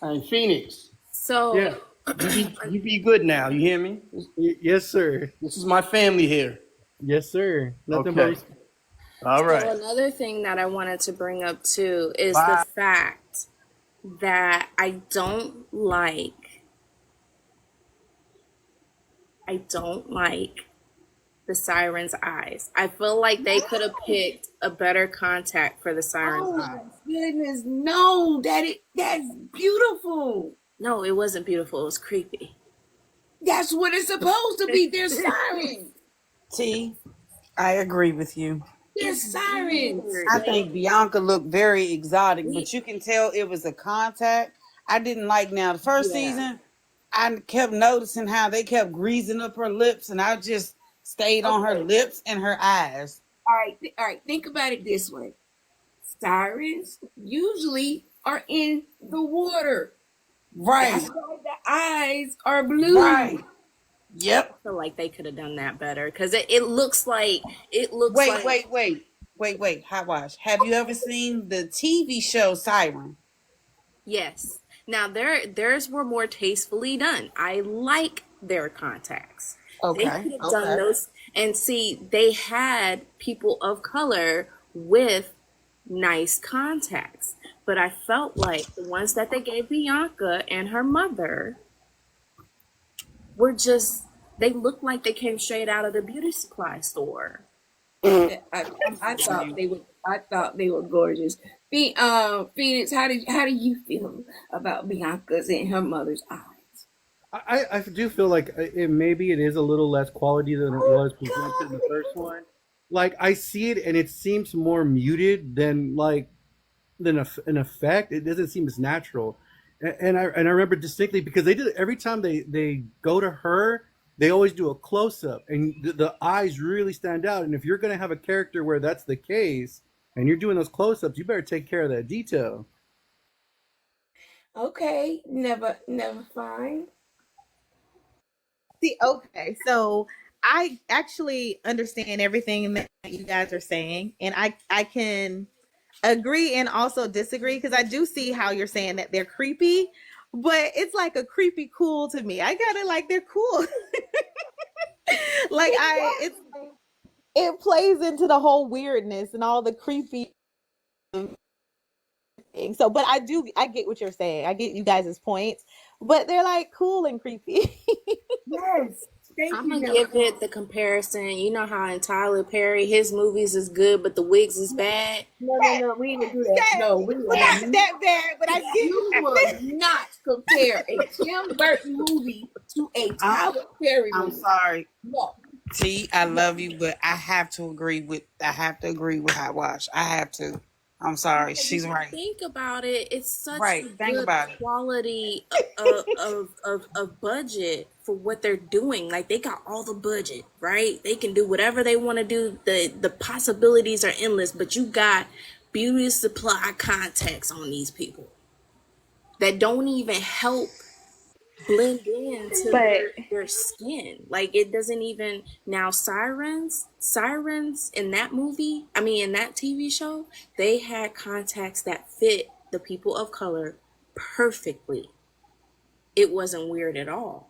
And Phoenix. So Yeah. You be good now. You hear me? Yes, sir. This is my family here. Yes, sir. Nothing but Okay. respect. All So right. another thing that I wanted to bring up too is the Bye. fact that I don't like the siren's eyes. I feel like they could have picked a better contact for the siren's Oh my eyes. goodness, no, that's beautiful. No, it wasn't beautiful. It was creepy. That's what it's supposed to be. They're sirens. T, I agree with you. They're It's sirens. weird. I Like think Bianca looked very exotic, we, but you can tell it was a contact. I didn't like now the first yeah. season. I kept noticing how they kept greasing up her lips, and I just stayed on her Okay. lips and her eyes. All right. Think about it this way. Sirens usually are in the water. That's Right, why the eyes are blue. right. Yep. Feel like they could have done that better because it looks like Wait. Hot Wash. Have you ever seen the TV show Siren? yes. Now theirs were more tastefully done. I like their contacts. They Okay, could have done okay. those and see they had people of color with nice contacts. But I felt like the ones that they gave Bianca and her mother were just they looked like they came straight out of the beauty supply store. I, I thought they were. I thought they were gorgeous. Phoenix, how do you feel about Bianca's and her mother's eyes? I do feel like maybe it is a little less quality than it Oh was presented in the first one. Like I see it and it seems more muted than an effect. It doesn't seem as natural. And I remember distinctly because they did it every time they go to her, they always do a close up, and the eyes really stand out. And if you're gonna have a character where that's the case, and you're doing those close ups, you better take care of that detail. God. Okay, never fine. See, okay, so I actually understand everything that you guys are saying, and I can agree and also disagree because I do see how you're saying that they're creepy, but it's like a creepy cool to me. I gotta like they're cool. Like I it's it plays into the whole weirdness and all the creepy things. So but I get what you're saying. I get you guys' points, but they're like cool and creepy. Yes, thank I'm you, gonna Nella. give it the comparison. You know how in Tyler Perry his movies is good, but the wigs is bad. No, we didn't do that. Yes, No, we well, will not not. that bad, but I You will not compare a Tim Burton movie to a I'm, Tyler Perry I'm movie. sorry. No, T, I no. love you, but I have to agree with Hot Wash. I have to. I'm sorry. Because if She's you right. think about it, it's such Right. a Think good about it. quality of budget for what they're doing. Like they got all the budget, right? They can do whatever they want to do. The possibilities are endless, but you got beauty supply contacts on these people that don't even help blend into but their skin. Like it doesn't even now sirens in that movie, I mean in that TV show, they had contacts that fit the people of color perfectly. It wasn't weird at all.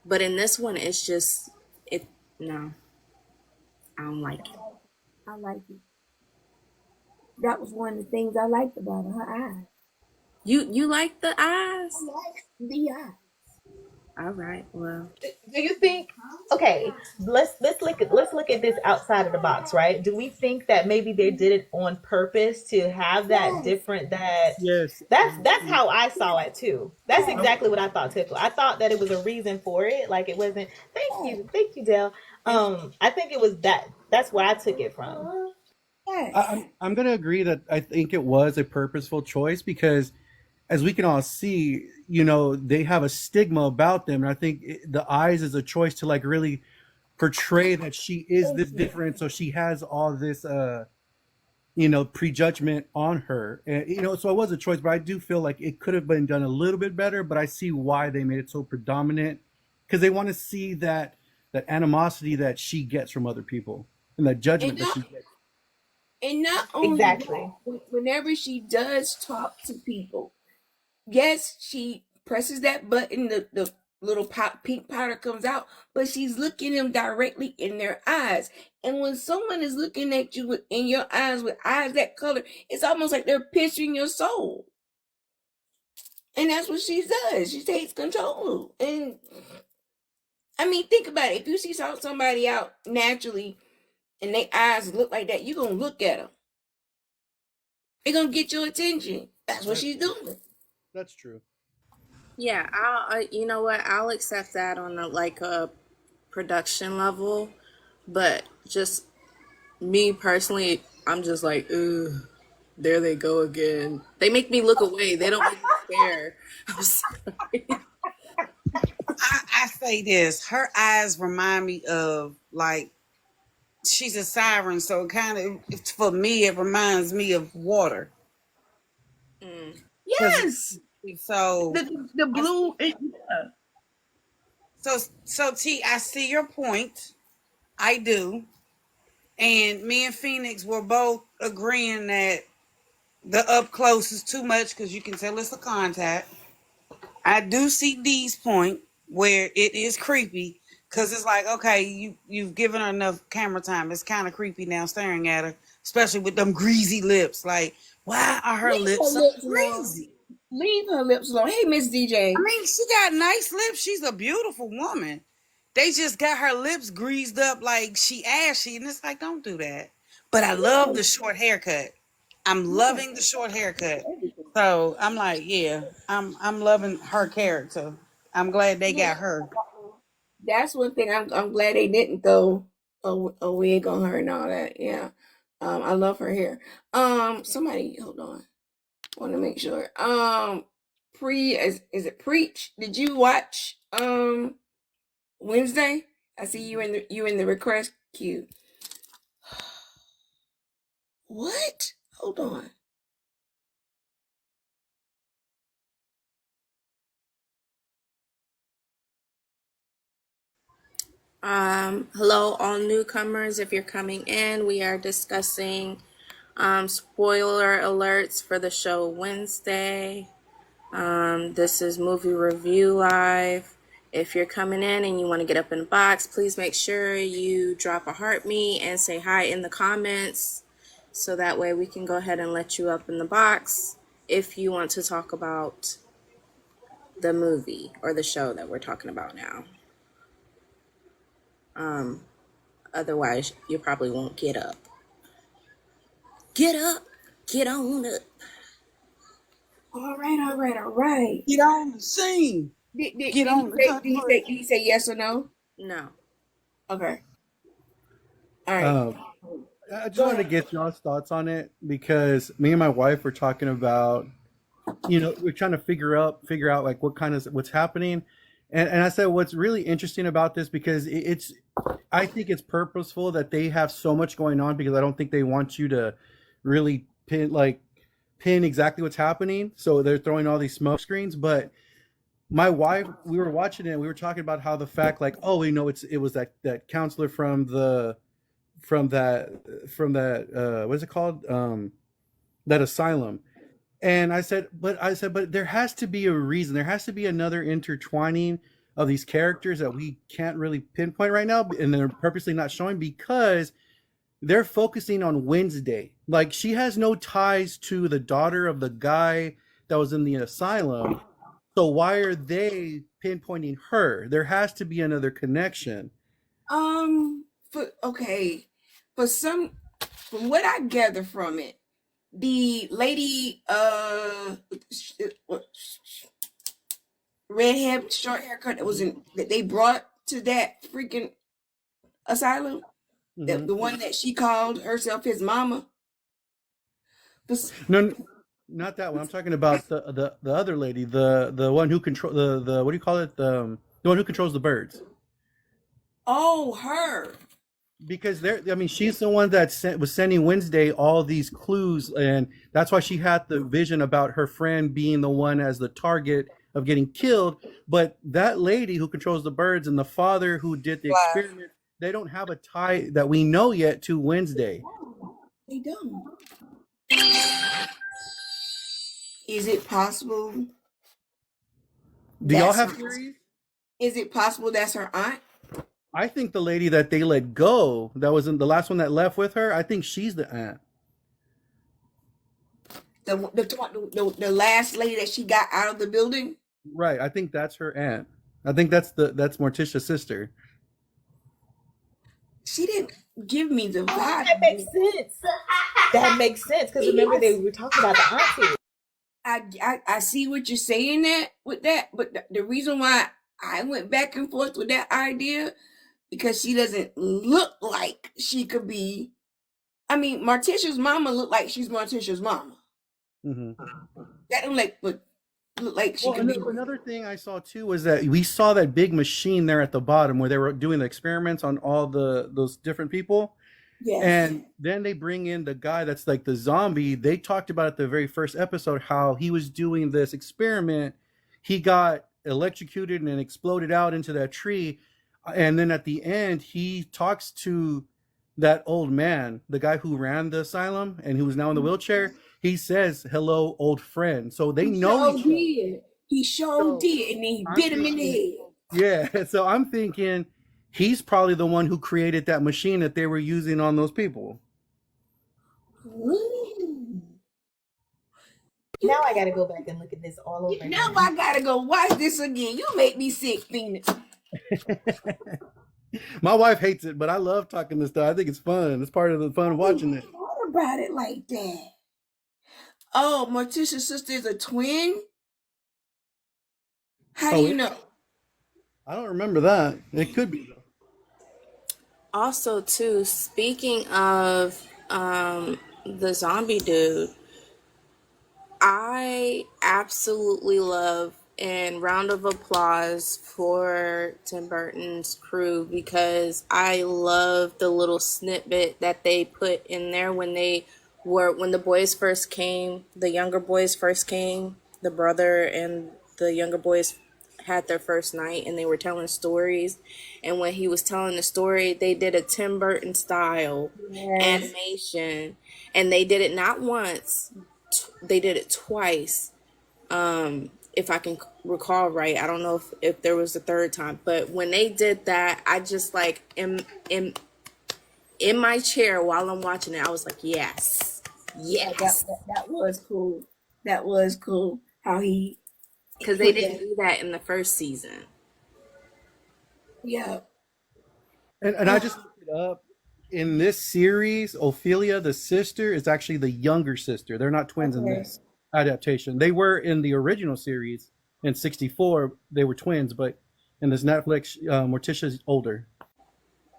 But in this one it's just it no, I don't like it. I like it. That was one of the things I liked about her eyes. You like the I eyes? like the eyes. All right, well. do you think okay, let's look at this outside of the box, right? Do we think that maybe they did it on purpose to have that Yes, different that Yes. that's how I saw it too. That's yes, exactly what I thought too. I thought that it was a reason for it. Like it wasn't thank you, Dale. I think it was that's where I took it from. yes. I'm gonna agree that I think it was a purposeful choice because, as we can all see, they have a stigma about them, and I think the eyes is a choice to like really portray that she is Thank this you. different, so she has all this prejudgment on her, and so it was a choice, but I do feel like it could have been done a little bit better. But I see why they made it so predominant because they want to see that animosity that she gets from other people and that And judgment that she not gets. and not only that, Exactly. whenever she does talk to people, yes, she presses that button, the little pink powder comes out, but she's looking them directly in their eyes. And when someone is looking at you in your eyes with eyes that color, it's almost like they're piercing your soul. And that's what she does. She takes control. And I mean, think about it. If you see somebody out naturally and their eyes look like that, you're going to look at them. They're going to get your attention. That's what she's doing. That's true. Yeah, you know what? I'll accept that on a production level, but just me personally, I'm just like, ugh, there they go again. They make me look away. They don't make me stare. I'm sorry. I say this. Her eyes remind me of like she's a siren, so it kind of for me it reminds me of water. Yes. So The blue. so T, I see your point. I do. And me and Phoenix were both agreeing that the up close is too much because you can tell it's a contact. I do see D's point where it is creepy because it's like, okay, you've given her enough camera time. It's kind of creepy now staring at her, especially with them greasy lips. Like, why are her lips so greasy? Leave her lips alone. Hey, Miss DJ. I mean, she got nice lips. She's a beautiful woman. They just got her lips greased up like she ashy, and it's like, don't do that. But I love the short haircut. I'm loving the short haircut. So I'm like, yeah, I'm loving her character. I'm glad they got her. That's one thing I'm glad they didn't throw a wig on her and all that. Yeah. I love her hair. Somebody hold on. Want to make sure. Is it Preach? Did you watch Wednesday? I see you in the request queue. What? Hold on. Hello, all newcomers. If you're coming in, we are discussing spoiler alerts for the show Wednesday. This is Movie Review Live. If you're coming in and you want to get up in the box, please make sure you drop a heart me and say hi in the comments so that way we can go ahead and let you up in the box if you want to talk about the movie or the show that we're talking about now. Otherwise, you probably won't get up. Get up, get on up. All right. Get on the scene. Get on the country. Did he say yes or no? No. Okay. All right. I just wanted to get y'all's thoughts on it because me and my wife were talking about, we're trying to figure out like what's happening. And I said, what's really interesting about this, because I think it's purposeful that they have so much going on, because I don't think they want you to really pin exactly what's happening. So they're throwing all these smoke screens. But my wife, we were watching it and we were talking about how the fact it was that counselor from that what is it called? That asylum. And I said, but there has to be a reason. There has to be another intertwining of these characters that we can't really pinpoint right now, and they're purposely not showing because they're focusing on Wednesday. Like, she has no ties to the daughter of the guy that was in the asylum. So why are they pinpointing her? There has to be another connection. From what I gather from it, the lady red hair, short haircut that they brought to that freaking asylum, the one that she called herself his mama. No, not that one. I'm talking about the other lady, the one who control the what do you call it? The one who controls the birds. Oh, her. Because she's the one that was sending Wednesday all these clues, and that's why she had the vision about her friend being the one as the target of getting killed. But that lady who controls the birds and the father who did the experiment, they don't have a tie that we know yet to Wednesday. They don't. Is it possible Do y'all That's have her. theories? Is it possible that's her aunt? I think the lady that they let go, that was in the last one that left with her, I think she's the aunt. The last lady that she got out of the building? Right. I think that's her aunt. I think that's Morticia's sister. She didn't give me the vibe. That makes sense. That makes sense because remember they were talking about the auntie. I see what you're saying with that, but the reason why I went back and forth with that idea because she doesn't look like she could be. I mean, Morticia's mama look like she's Morticia's mama. Hmm. That don't look like she Well, could be. another thing I saw too was that we saw that big machine there at the bottom where they were doing the experiments on all those different people. Yes. And then they bring in the guy that's like the zombie. They talked about at the very first episode how he was doing this experiment. He got electrocuted and exploded out into that tree. And then at the end, he talks to that old man, the guy who ran the asylum and who was now in the wheelchair. He says, "Hello, old friend." So they know each other. Did. He sure did, and then he bit him in the head. Yeah, so I'm thinking he's probably the one who created that machine that they were using on those people. Ooh. Now I gotta go back and look at this all over again. Now I gotta go watch this again. You make me sick, Phoenix. My wife hates it, but I love talking this stuff. I think it's fun. It's part of the fun of watching it. What about it like that? Oh, Morticia's sister is a twin? How do you know? I don't remember that. It could be though. Also, too, speaking of the zombie dude, I absolutely love and round of applause for Tim Burton's crew because I love the little snippet that they put in there when the boys first came, the younger boys first came, the brother and the younger boys had their first night and they were telling stories, and when he was telling the story they did a Tim Burton style animation, and they did it not once, they did it twice, if I can recall right. I don't know if there was a third time, but when they did that, I just like in my chair while I'm watching it, I was like, yes. That was cool. That was cool. How he, because they didn't do that in the first season. yeah. And I just looked it up. In this series, Ophelia, the sister, is actually the younger sister. They're not twins in this adaptation. They were in the original series in '64. They were twins, but in this Netflix, Morticia's older.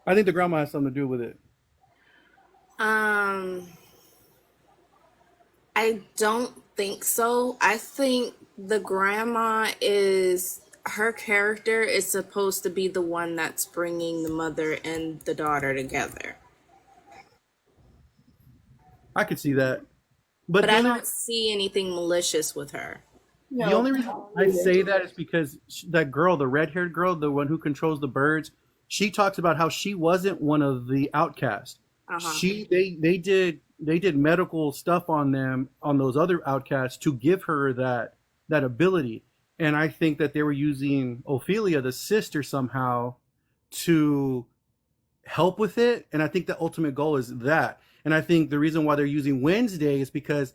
I think the grandma has something to do with it. I don't think so. I think the grandma is, her character is supposed to be the one that's bringing the mother and the daughter together. I could see that. But I then don't see anything malicious with her. the only reason I say that is because that girl, the red-haired girl, the one who controls the birds, she talks about how she wasn't one of the outcasts. They did medical stuff on them, on those other outcasts, to give her that ability. And I think that they were using Ophelia, the sister, somehow to help with it. And I think the ultimate goal is that. And I think the reason why they're using Wednesday is because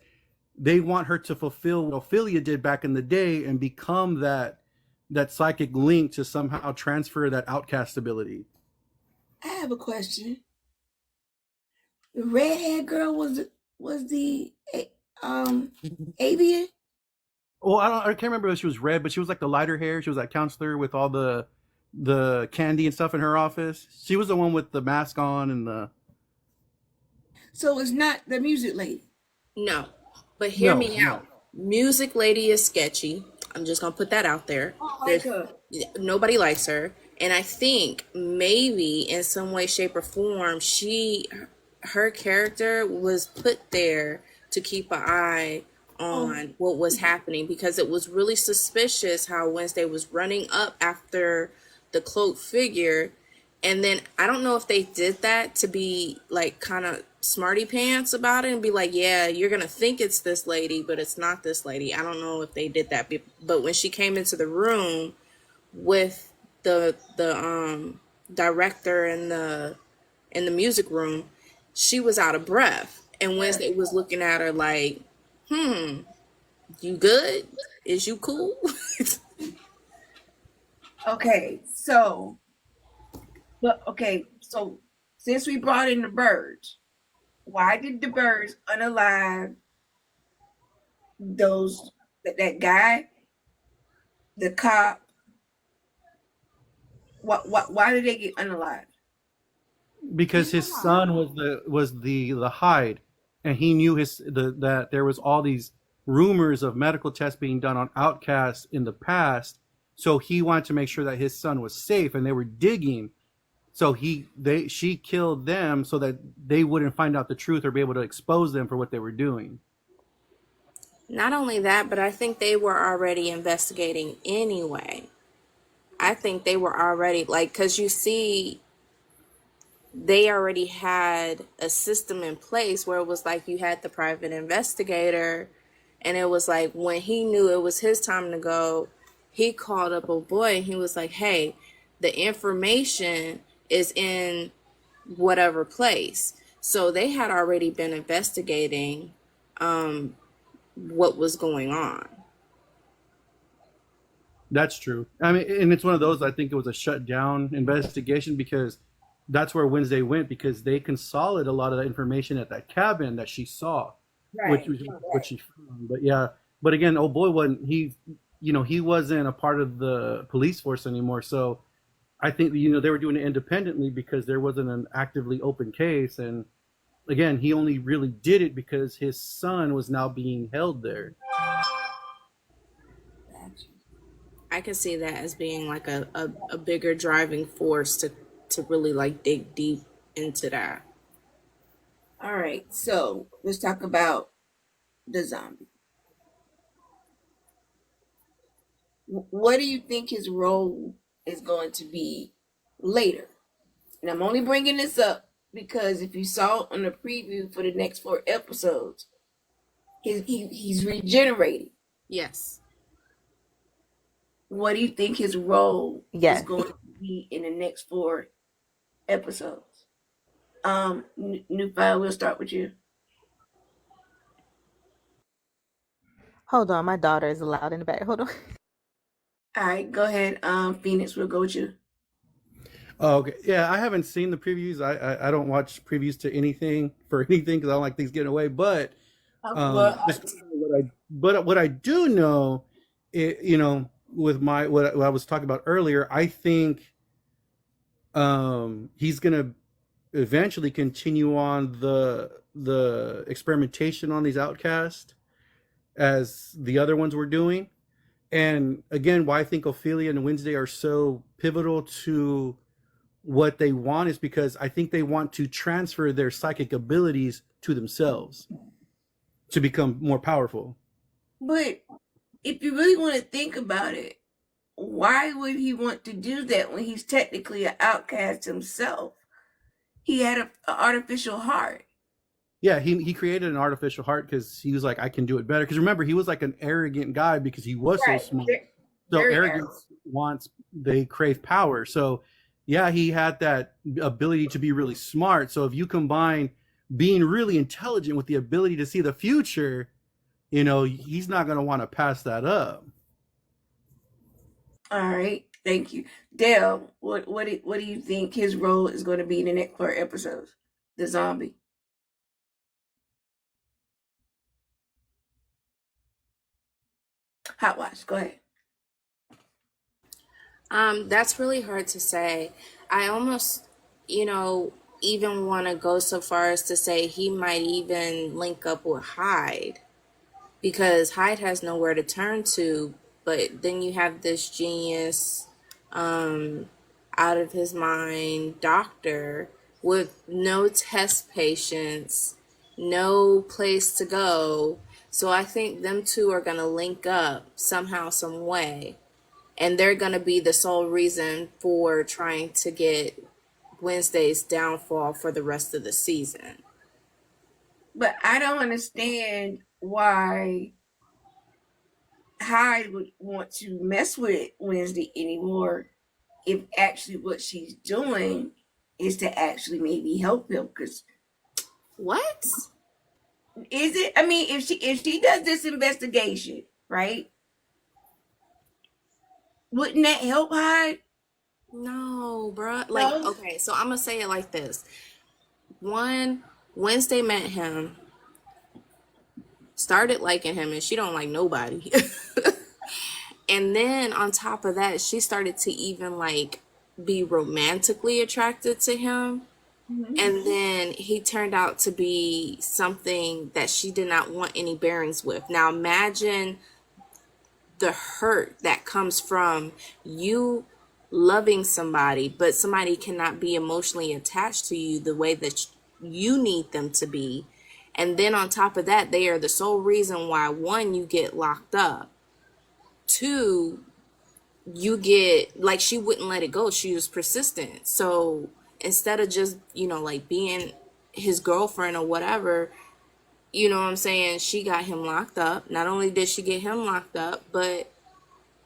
they want her to fulfill what Ophelia did back in the day and become that psychic link to somehow transfer that outcast ability. I have a question. The redhead girl was the avian? Well, I can't remember if she was red, but she was like the lighter hair. She was that counselor with all the candy and stuff in her office. She was the one with the mask on and the. So it's not the music lady. No, but hear me out. Music lady is sketchy. I'm just gonna put that out there. Nobody likes her, and I think maybe in some way, shape, or form, her character was put there to keep an eye on what was happening, because it was really suspicious how Wednesday was running up after the cloaked figure. And then I don't know if they did that to be like kind of smarty pants about it and be like, yeah, you're gonna think it's this lady, but it's not this lady. I don't know if they did that, but when she came into the room with the director in the music room, she was out of breath, and Wednesday was looking at her like, you good? Is you cool? Okay, so since we brought in the birds, why did the birds unalive that guy, the cop? Why did they get unalive? Because his son was the hide, and he knew that there was all these rumors of medical tests being done on outcasts in the past, so he wanted to make sure that his son was safe, and they were digging. So she killed them so that they wouldn't find out the truth or be able to expose them for what they were doing. Not only that, but I think they were already investigating anyway. I think they were already, like, because you see, they already had a system in place where it was like you had the private investigator, and it was like when he knew it was his time to go, he called up a boy and he was like, hey, the information is in whatever place. So they had already been investigating what was going on. That's true. I mean, and it's one of those. I think it was a shut down investigation because that's where Wednesday went, because they consolidated a lot of the information at that cabin that she saw, which was what she found. But yeah, but again, oh boy, he wasn't a part of the police force anymore. So I think they were doing it independently because there wasn't an actively open case. And again, he only really did it because his son was now being held there. I can see that as being like a bigger driving force to really like dig deep into that. All right, so let's talk about the zombie. What do you think his role is going to be later? And I'm only bringing this up because if you saw on the preview for the next 4 episodes, he's regenerating. Yes. What do you think his role Yes. is going to be in the next 4 episodes? New File, we'll start with you. Hold on, my daughter is loud in the back. Hold on. All right, go ahead. Phoenix, we'll go with you. Oh, okay. Yeah, I haven't seen the previews. I don't watch previews to anything because I don't like things getting away. But what I do know, with what I was talking about earlier, I think he's gonna eventually continue on the experimentation on these outcasts as the other ones were doing. And again, why I think Ophelia and Wednesday are so pivotal to what they want is because I think they want to transfer their psychic abilities to themselves to become more powerful. But if you really want to think about it, why would he want to do that when he's technically an outcast himself? He had an artificial heart. Yeah, he created an artificial heart because he was like, I can do it better. Because remember, he was like an arrogant guy because he was so smart. So arrogance they crave power. So yeah, he had that ability to be really smart. So if you combine being really intelligent with the ability to see the future, he's not going to want to pass that up. All right, thank you, Dale. What do you think his role is going to be in the next 4 episodes? The zombie. Hot Watch, go ahead. That's really hard to say. I almost, even want to go so far as to say he might even link up with Hyde, because Hyde has nowhere to turn to. But then you have this genius, out of his mind doctor with no test patients, no place to go. So I think them two are going to link up somehow, some way. And they're going to be the sole reason for trying to get Wednesday's downfall for the rest of the season. But I don't understand why Hyde would want to mess with Wednesday anymore if actually what she's doing is to actually maybe help him. Because What? is it? I mean, if she does this investigation, right? Wouldn't that help Hyde? No, bruh. Like, No. okay, so I'm gonna say it like this. One, Wednesday met him, started liking him, and she don't like nobody. And then on top of that, she started to even like be romantically attracted to him. Mm-hmm. And then he turned out to be something that she did not want any bearings with. Now imagine the hurt that comes from you loving somebody, but somebody cannot be emotionally attached to you the way that you need them to be. And then on top of that, they are the sole reason why, one, you get locked up. Two, you get, like, she wouldn't let it go. She was persistent. So instead of just, like being his girlfriend or whatever, you know what I'm saying, she got him locked up. Not only did she get him locked up, but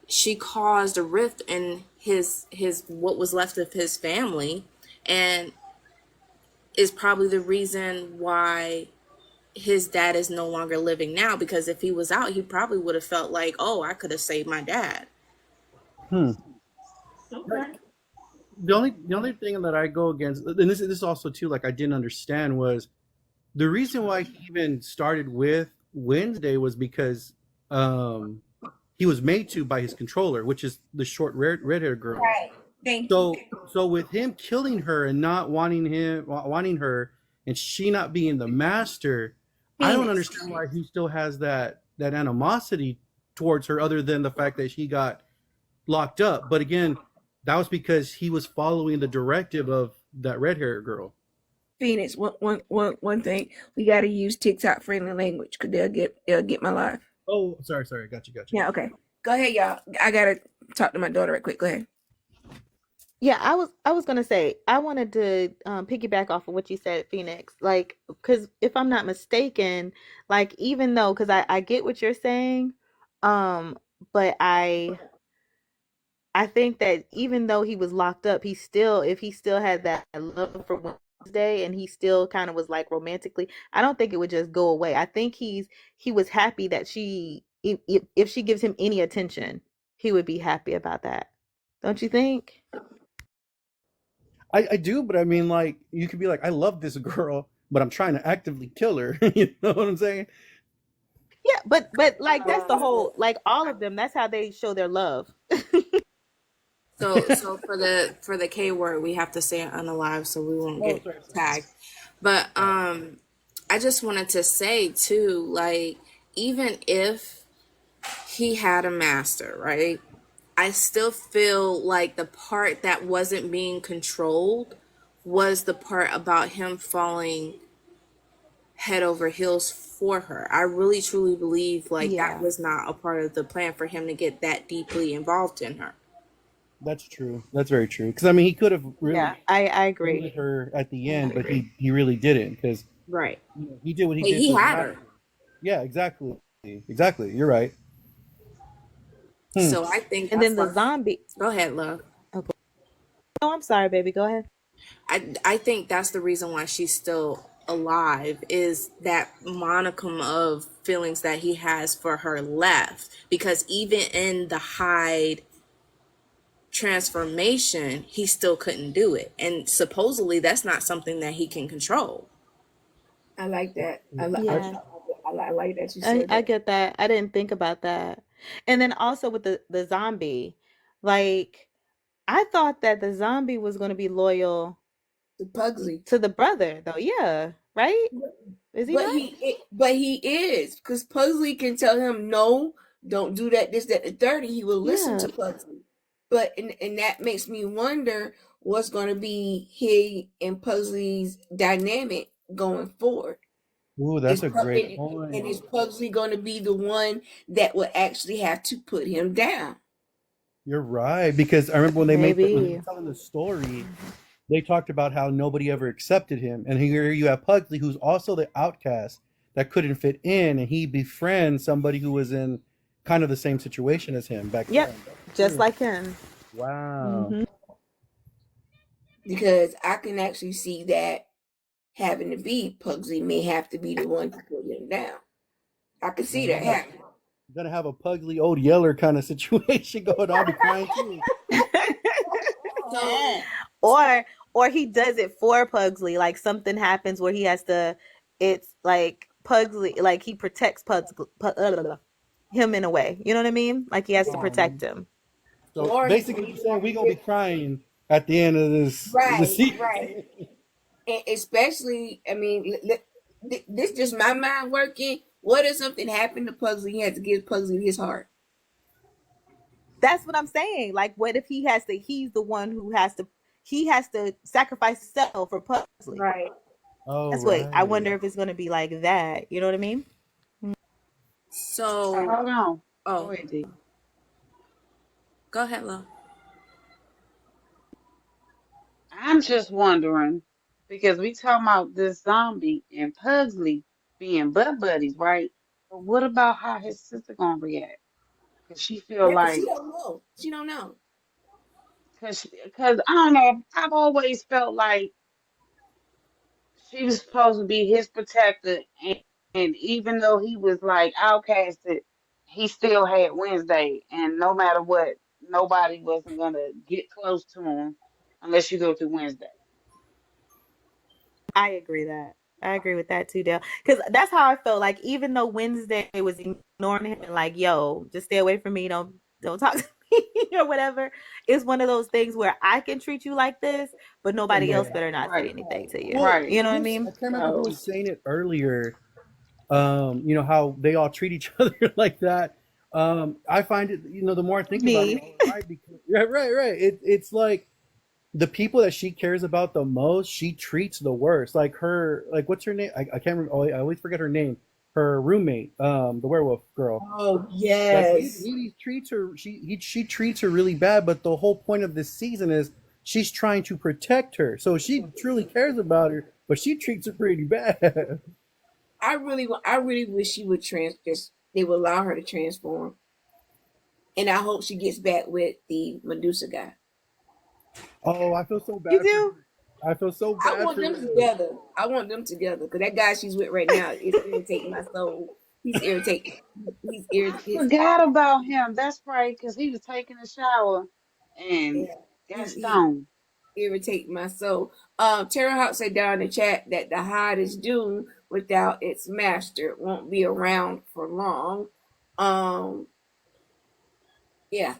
she caused a rift in his what was left of his family, and is probably the reason why his dad is no longer living now, because if he was out, he probably would have felt like, oh, I could have saved my dad. Hmm. Okay. The only thing that I go against, and this also too, like I didn't understand, was the reason why he even started with Wednesday was because he was made to by his controller, which is the short red haired girl. Right. Thank So you. so with him killing her and not wanting her, and she not being the master, I don't Phoenix. understand why he still has that animosity towards her, other than the fact that she got locked up. But again, that was because he was following the directive of that red haired girl. Phoenix, one thing, we got to use TikTok friendly language because they'll get my life. Oh, sorry, got you. Yeah, okay. Go ahead, y'all. I gotta talk to my daughter right quick. Go ahead. Yeah, I was gonna say I wanted to piggyback off of what you said, Phoenix. Like, because if I'm not mistaken, like even though, because I get what you're saying, um, but I think that even though he was locked up, he still, if he still had that love for Wednesday, and he still kind of was like romantically, I don't think it would just go away. I think he was happy that she, if she gives him any attention, he would be happy about that. Don't you think? I do, but I mean, like, you could be like, I love this girl, but I'm trying to actively kill her. You know what I'm saying? Yeah, but like that's the whole, like all of them. That's how they show their love. So for the K word, we have to say it unalive so we won't Oh, get sorry. tagged. But I just wanted to say too, like, even if he had a master, right? I still feel like the part that wasn't being controlled was the part about him falling head over heels for her. I really truly believe like that Yeah, was not a part of the plan for him to get that deeply involved in her. That's true. That's very true. Because I mean, he could have really yeah, I stayed agree. with her at the end, I but agree. he really didn't, because Right. he did what he Hey, did he for had Ryan. her. Yeah, exactly. Exactly. You're right. Hmm. So I think And that's then the like, zombie. go ahead, love. Okay. Oh, I'm sorry, baby. Go ahead. I think that's the reason why she's still alive, is that monicum of feelings that he has for her left, because even in the Hyde transformation he still couldn't do it, and supposedly that's not something that he can control. I like that. Yeah, I like that you I said I that. get that. I didn't think about that. And then also with the zombie, like I thought that the zombie was going to be loyal The Pugsley. to the brother, though. Yeah, right? Is he not? But he is, because Pugsley can tell him no, don't do that, this, that, the third, and he will listen Yeah, to Pugsley. But and that makes me wonder what's going to be he and Pugsley's dynamic going forward. Ooh, Is that's a Pug- great and, point. and is Pugsley going to be the one that will actually have to put him down? You're right, because I remember when they were maybe. telling the story, they talked about how nobody ever accepted him. And here you have Pugsley, who's also the outcast that couldn't fit in, and he befriends somebody who was in kind of the same situation as him back Yep, then. just like him. Wow. Hmm. Because I can actually see that having to be Pugsley may have to be the one to put him down. I can see that happening. You're gonna have a Pugsley Old Yeller kind of situation going on. I'll be crying too. So Or he does it for Pugsley. Like something happens where he has to. It's like Pugsley, like he protects him in a way. You know what I mean? Like he has to protect him. So or basically, you're saying we're gonna be crying at the end of the season. right. And especially, I mean, this just my mind working. What if something happened to Pugsley? He had to give Pugsley his heart. That's what I'm saying. Like, what if he has to? He's the one who has to. He has to sacrifice himself for Pugsley. Right. Oh, That's what I right. wonder if it's going to be like that. You know what I mean? So, Hold on. oh, Go ahead, D. go ahead, Lo. I'm just wondering because we talking about this zombie and Pugsley being butt buddies, right? But what about how his sister gonna react? Cause she feel She like, don't know. She don't know. cause I don't know. I've always felt like she was supposed to be his protector, and even though he was like outcasted, he still had Wednesday, and no matter what, nobody wasn't gonna get close to him unless you go through Wednesday. I agree that. I agree with that too, Dale. Because that's how I felt. Like even though Wednesday was ignoring him and like, yo, just stay away from me. Don't talk to me or whatever. It's one of those things where I can treat you like this, but nobody else better not say Right, anything to you. Well, right. You know what I I mean? can't remember who So was saying it earlier. You know how they all treat each other like that. I find it. The more I think about it, Me. right? Because, right. It's like the people that she cares about the most, she treats the worst. Like what's her name? I can't remember. Oh, I always forget her name. Her roommate, the werewolf girl. Oh Like yes. he treats her. She treats her really bad. But the whole point of this season is she's trying to protect her. So she truly cares about her, but she treats her pretty bad. I really wish she would just they would allow her to transform. And I hope she gets back with the Medusa guy. Oh, I feel so You bad for do? her. I feel so I bad want for them her. together. I want them together because that guy she's with right now is irritating my soul. He's irritating. He's I irritating. forgot about him. That's right, because he was taking a shower and Yeah, got he stoned. irritating my soul. Tara Hawk said down in the chat that the hide is doomed without its master. It won't be around for long. Yeah.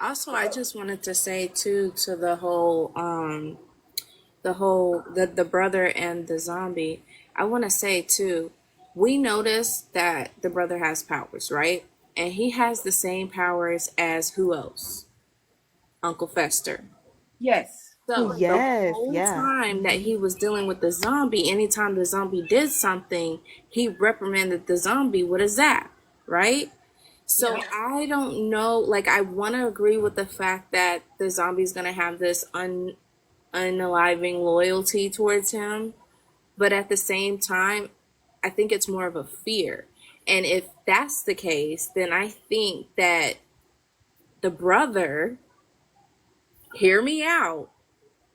Also, I just wanted to say too to the brother and the zombie. I want to say too, we noticed that the brother has powers, right? And he has the same powers as who else? Uncle Fester. Yes. So the Yes. whole Yeah. time that he was dealing with the zombie, anytime the zombie did something, he reprimanded the zombie with a zap, right? So I don't know. Like, I want to agree with the fact that the zombie's gonna have this unaliving loyalty towards him, but at the same time, I think it's more of a fear. And if that's the case, then I think that the brother, hear me out,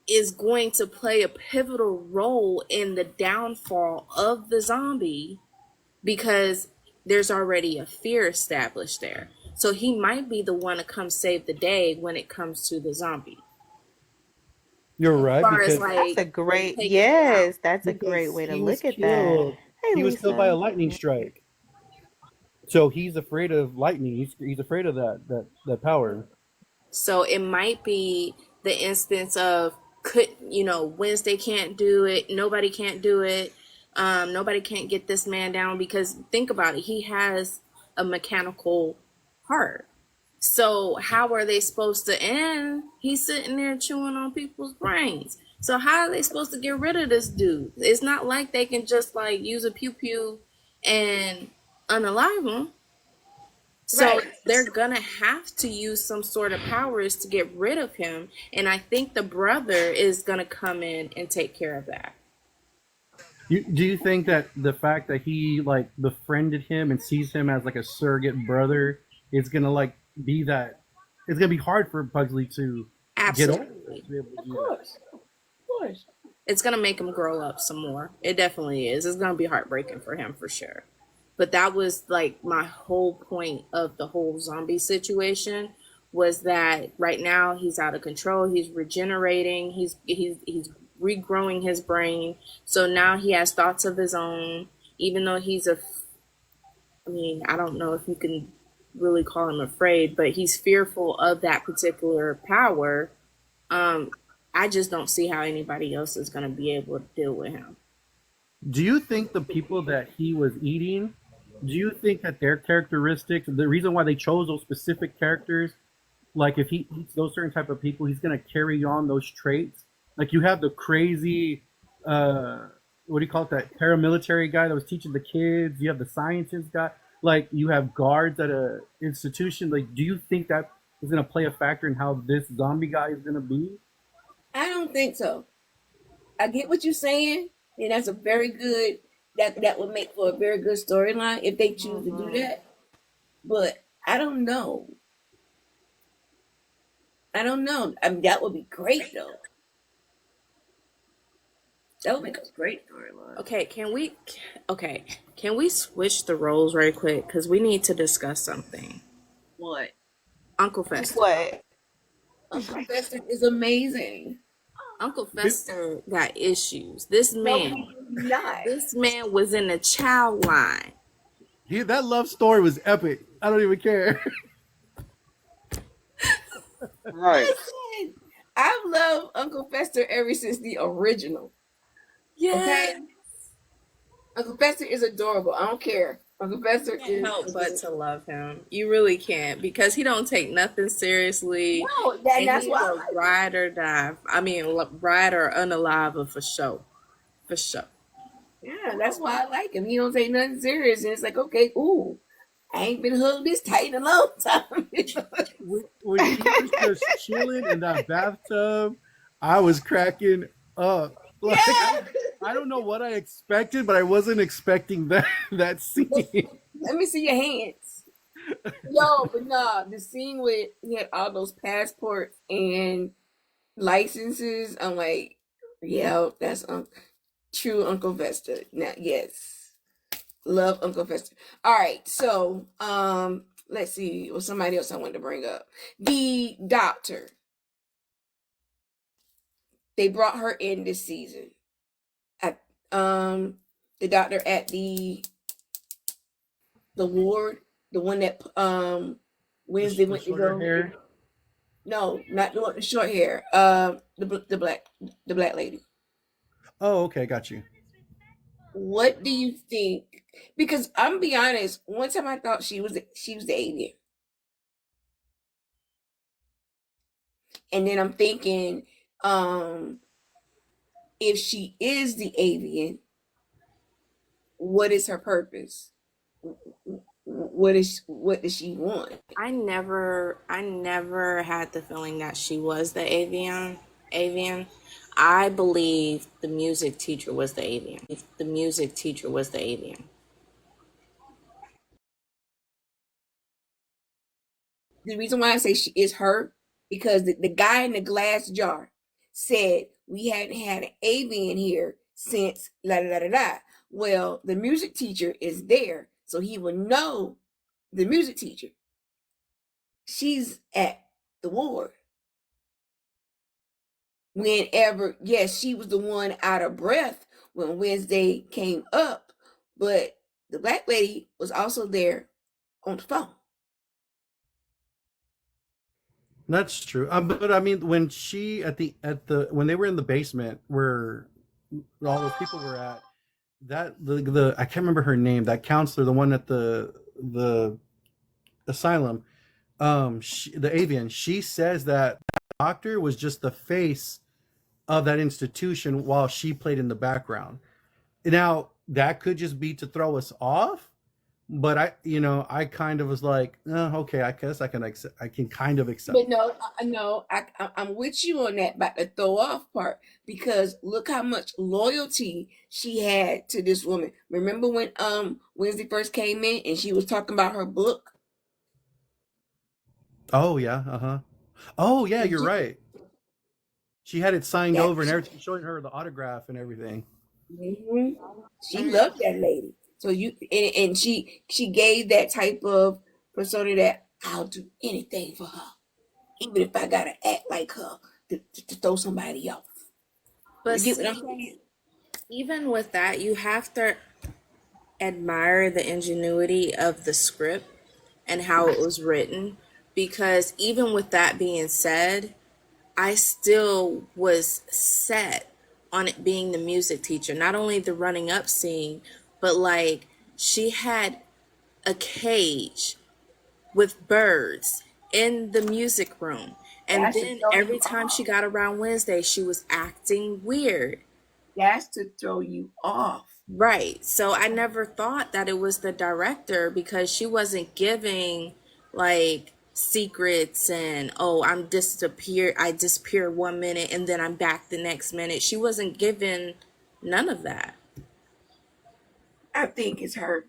is going to play a pivotal role in the downfall of the zombie because there's already a fear established there. So he might be the one to come save the day when it comes to the zombie. You're As right far as because That's a like great, taking him out. yes, that's a great because way to he was look at that. killed. Hey, He was killed by a Lisa. lightning strike. So he's afraid of lightning. He's afraid of that power. So it might be the instance of Wednesday can't do it, nobody can't do it, nobody can't get this man down because think about it, he has a mechanical heart. So how are they supposed to end? He's sitting there chewing on people's brains. So how are they supposed to get rid of this dude? It's not like they can just like use a pew pew and unalive him. So Right. they're gonna have to use some sort of powers to get rid of him, and I think the brother is gonna come in and take care of that. Do you think that the fact that he like befriended him and sees him as like a surrogate brother is gonna like be that? It's gonna be hard for Pugsley to get over Absolutely. to be able to Of do that. course. Of course. It's gonna make him grow up some more. It definitely is. It's gonna be heartbreaking for him for sure. But that was like my whole point of the whole zombie situation was that right now he's out of control. He's regenerating. He's regrowing his brain. So now he has thoughts of his own. Even though I mean, I don't know if you can really call him afraid, but he's fearful of that particular power. I just don't see how anybody else is going to be able to deal with him. Do you think the people that he was eating? Do you think that their characteristics, the reason why they chose those specific characters, like if he eats those certain type of people, he's gonna carry on those traits? Like you have the crazy, what do you call it? That paramilitary guy that was teaching the kids. You have the scientist guy. Like you have guards at a institution. Like, do you think that is gonna play a factor in how this zombie guy is gonna be? I don't think so. I get what you're saying, and that's a very good. That would make for a very good storyline if they choose to do that. But I don't know. I don't know. I mean, that would be great though. That would make a great storyline. Okay, can we switch the roles right quick? Because we need to discuss something. What? Uncle Fester. What? Uncle Fester is amazing. Uncle Fester got issues. This No, man, he did not. this man was in the child line. That love story was epic. I don't even care. Right. Listen, I've loved Uncle Fester ever since the original. Yeah. Okay? Uncle Fester is adorable. I don't care. Uncle Fester Can't is help but to love him. You really can't because he don't take nothing seriously. no, And that's he's why I a like him. ride or die. I mean, ride or unalive for sure. For sure. Yeah, that's why I like him. He don't take nothing serious, and it's like, okay, ooh, I ain't been hugged this tight in a long time. When he was just chilling in that bathtub, I was cracking up. Like Yeah. I don't know what I expected, but I wasn't expecting that scene. Let me see your hands. Yo, but nah, the scene with he had all those passports and licenses. I'm like, yeah, that's true Uncle Fester. Now, yes, love Uncle Fester. All right, so let's see. Well, somebody else I wanted to bring up. The doctor. They brought her in this season. At the doctor at the ward, the one that Wednesday went to Shorter go. hair. No, not the one with the short hair. The black lady. Oh, okay, got you. What do you think? Because I'm be honest, one time I thought she was the alien, and then I'm thinking, if she is the alien, what is her purpose? What does she want? I never had the feeling that she was the avian. I believe the music teacher was the avian. The music teacher was the avian. The reason why I say she is her, because the guy in the glass jar said we hadn't had an avian here since la da da da da. Well, the music teacher is there, so he would know the music teacher. She's at the ward. Whenever, yes, she was the one out of breath when Wednesday came up, but the black lady was also there on the phone. That's true. But I mean, when she at the when they were in the basement where all those people were at, that the I can't remember her name. That counselor, the one at the asylum, the avian. She says that doctor was just the face of that institution while she played in the background. Now that could just be to throw us off, but I kind of was like, okay, I guess I can kind of accept. But no, no, I'm with you on that about the throw off part because look how much loyalty she had to this woman. Remember when Wednesday first came in and she was talking about her book? Oh yeah, uh-huh. Oh yeah, And you're right. She had it signed that over and everything, showing her the autograph and everything. mhm. She loved that lady. So and she gave that type of persona that I'll do anything for her, even if I gotta act like her to throw somebody off. But You get what I'm see, saying? even with that, you have to admire the ingenuity of the script and how it was written. Because even with that being said, I still was set on it being the music teacher. Not only the running up scene, but like she had a cage with birds in the music room. And That's to then throw you every time she off. got around Wednesday, she was acting weird. That's to throw you off. Right. So I never thought that it was the director because she wasn't giving like secrets and oh I disappear 1 minute and then I'm back the next minute. She wasn't giving none of that. I think it's her.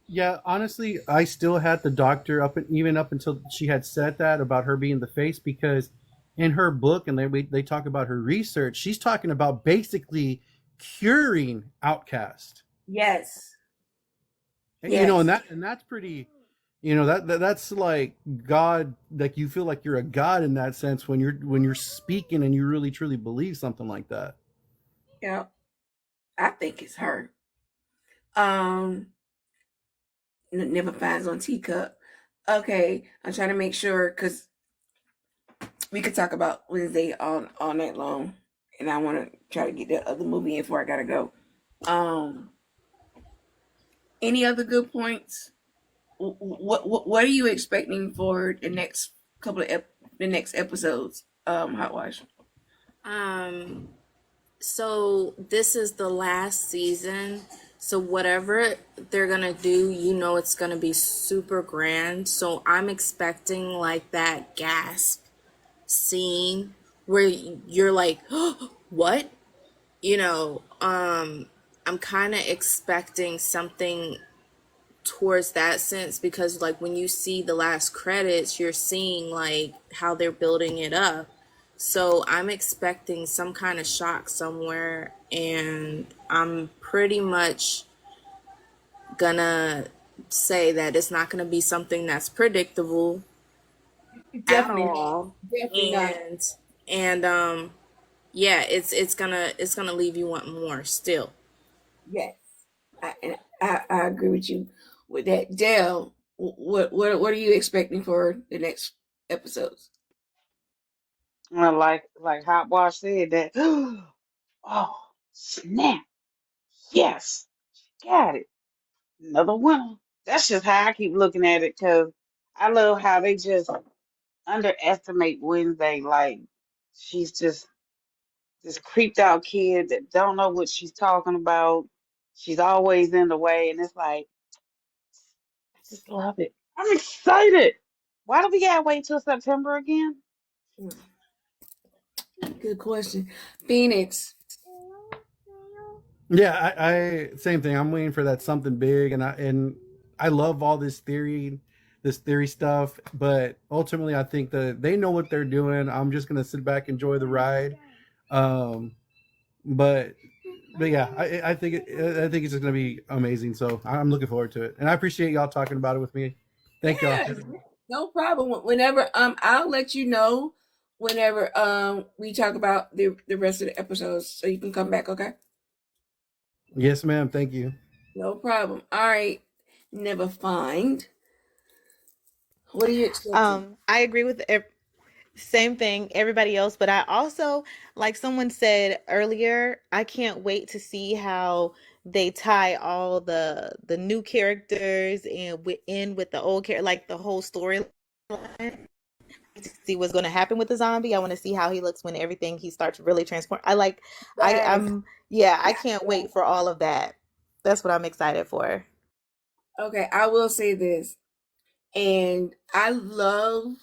Yeah, honestly, I still had the doctor even up until she had said that about her being the face, because in her book, and they talk about her research, she's talking about basically curing outcast. Yes. And Yes. that's pretty. That's like God. Like you feel like you're a god in that sense when you're speaking and you really truly believe something like that. Yeah. I think it's her. Um Never finds on teacup. Okay. I'm trying to make sure because we could talk about Wednesday all night long. And I wanna try to get the other movie in before I gotta go. Um any other good points? What are you expecting for the next couple of the next episodes? Hot Wash. Um so this is the last season. So whatever they're going to do, it's going to be super grand. So I'm expecting like that gasp scene where you're like, oh, what? I'm kind of expecting something towards that sense because like when you see the last credits, you're seeing like how they're building it up. So I'm expecting some kind of shock somewhere and I'm pretty much gonna say that it's not gonna be something that's predictable at Definitely not. all. Definitely not. And yeah, it's gonna leave you wanting more still. Yes. I agree with you with that. Dell, what are you expecting for the next episodes? Well, like Hot Boss said that. Oh, snap! Yes, got it. Another winner. That's just how I keep looking at it because I love how they just underestimate Wednesday. Like she's just this creeped out kid that don't know what she's talking about. She's always in the way, and it's like I just love it. I'm excited. Why do we gotta wait till September again? Hmm, good question. Phoenix. Yeah, I same thing. I'm waiting for that something big, and I love all this theory stuff. But ultimately, I think that they know what they're doing. I'm just gonna sit back, enjoy the ride. Um, but but yeah, I think it's just gonna be amazing. So I'm looking forward to it, and I appreciate y'all talking about it with me. Thank y'all. Yes, no problem. Whenever I'll let you know whenever we talk about the rest of the episodes so you can come back, okay? Yes, ma'am. Thank you. No problem. All right. Never find. What are you expecting? I agree with same thing everybody else, but I also, like someone said earlier, I can't wait to see how they tie all the new characters and in with the old character, like the whole storyline, to see what's going to happen with the zombie. I want to see how he looks when everything he starts really transform. Yes. I'm yeah, I can't wait for all of that. That's what I'm excited for. Okay, I will say this, and I love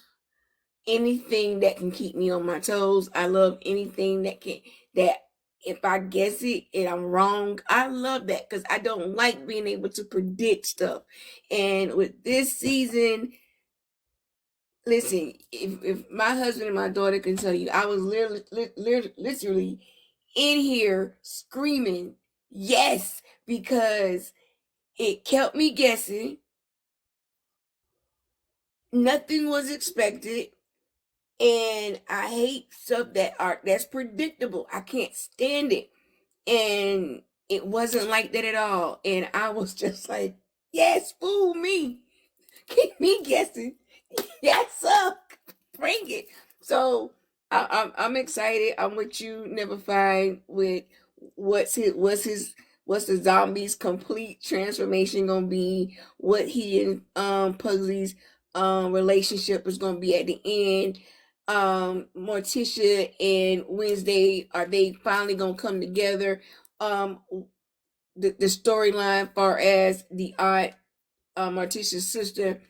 anything that can keep me on my toes. I love anything that if I guess it and I'm wrong, I love that because I don't like being able to predict stuff. And with this season, listen, if my husband and my daughter can tell you, I was literally in here screaming yes because it kept me guessing. Nothing was expected. And I hate stuff that's predictable. I can't stand it. And it wasn't like that at all. And I was just like, yes, fool me. Keep me guessing. Yes, sir. Bring it. So I'm excited. I'm with you, Never Find, with what's the zombie's complete transformation gonna be, what he and Pugsley's relationship is gonna be at the end. Morticia and Wednesday, are they finally gonna come together? The storyline far as the aunt, Morticia's sister,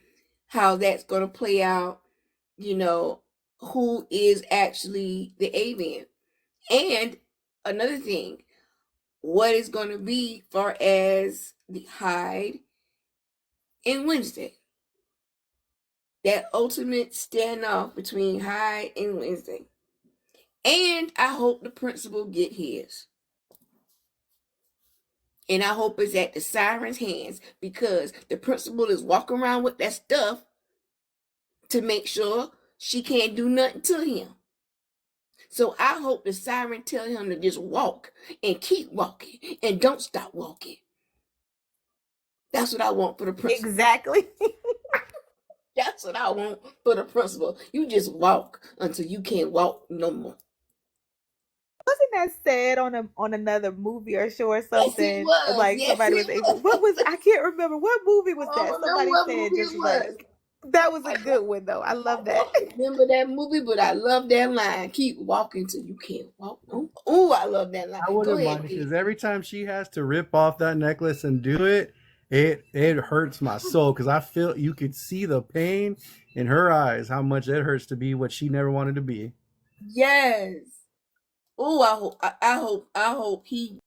how that's gonna play out, who is actually the avian. And another thing, what is gonna be far as the Hyde and Wednesday. That ultimate standoff between Hyde and Wednesday. And I hope the principal get his. And I hope it's at the siren's hands because the principal is walking around with that stuff to make sure she can't do nothing to him. So I hope the siren tell him to just walk and keep walking and don't stop walking. That's what I want for the principal. Exactly. That's what I want for the principal. You just walk until you can't walk no more. Wasn't that said on another movie or show or Yes, it something? was. Like Yes, somebody was it able. What was I can't remember what movie was I that? don't Somebody remember what said movie just it was. like that was a good one though. I love I that. don't remember that movie, but I love that line. Keep walking till you can't walk. Oh, I love that line. I Go wouldn't ahead, mind Pete. because every time she has to rip off that necklace and do it, it hurts my soul because I feel you could see the pain in her eyes, how much it hurts to be what she never wanted to be. Yes. Oh, I hope he